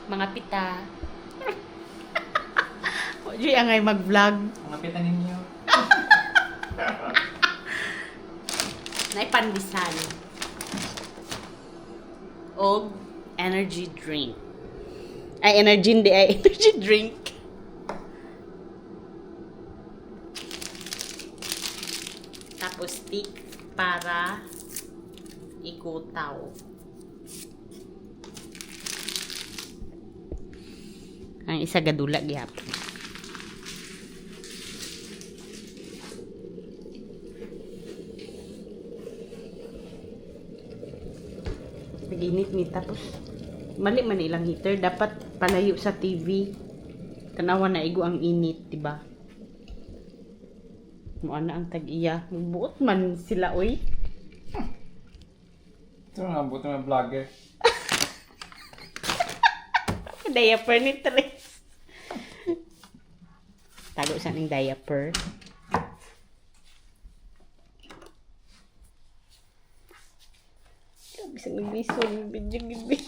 Mga pita. O, di angay mag-vlog. Mga pita ninyo. Naipandisan. O energy drink. Ay, energy hindi. Ay, energy drink. Tapos stick para ikutaw. Ang isa gadula gyapon. Naginit ni tapos mali man ilang heater dapat palayo sa TV. Tanawa na igo ang init, diba? Mo ana ang tag-iya. Buot man sila oy. Ito nga, buto na vlogger. Diaper ni Tres. Tago sa ning diaper. Bisa nagbison, video gibi.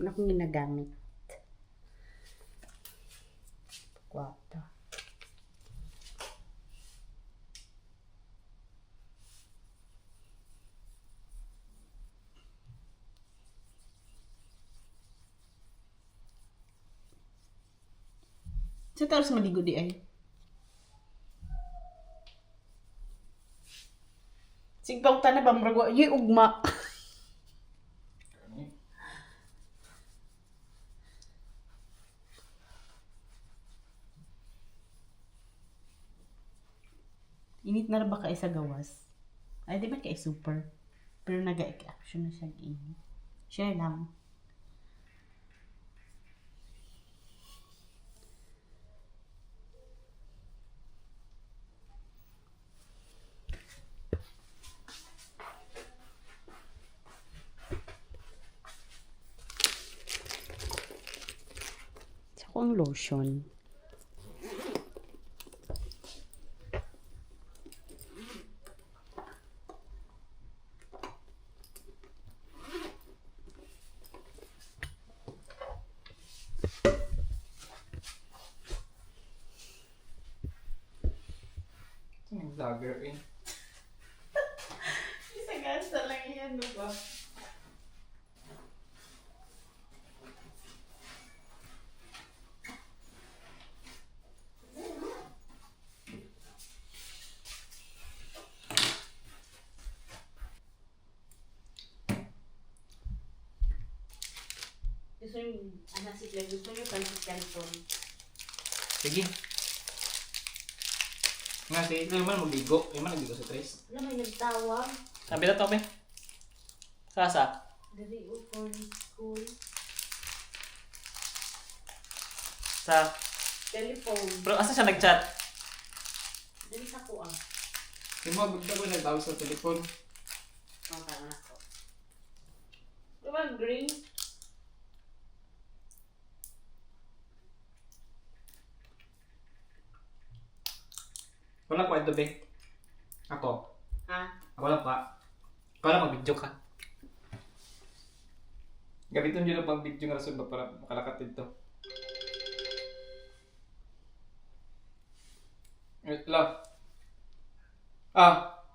Ano akong ginagamit? Kwarta. Sa taros maligo di ay. Sigpaw ta na ba murago? Yoy ugma. Init na ba kayo sa gawas? Ay, di ba kayo super? Pero nag-action na siya init. Share lang. Saka ang lotion. Ito yung vlogger eh. Isa gasta lang yan, no ba? Gusto yung, gusto yung pansit canton. Sige. Nga, sige. Ito yung man magligo. Yung man nagligo sa Trace. Alam mo, nagtawag. Sabi na to, be. Sasa. Dari for school. Sa. Telephone. Pero asa siya nag-chat? Dari sa ko ah. Yung mga bigla ko nagtawag sa telepon. Mga tangan ako. Diba green? Wala ko ito, be. Ako. Ha? Ako lang pa. Ikaw lang mag-video ka. Gamitin nyo lang pag-video nga rason ba para makalakat dito. Hello. Ah.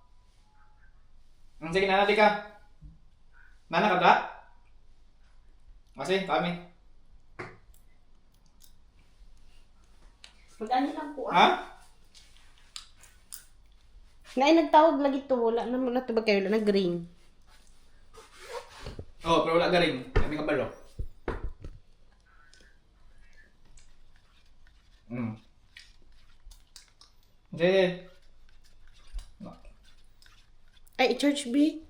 Sige, nana, di ka. Nana ka ba? Kasi, kami. Mag-ano lang po ah. Ha? Nay, nagtawag lagi to. Wala naman na ito ba kayo? Wala na green. Oo, pero wala garing. Kami kabalo. Hindi. Ay, church B.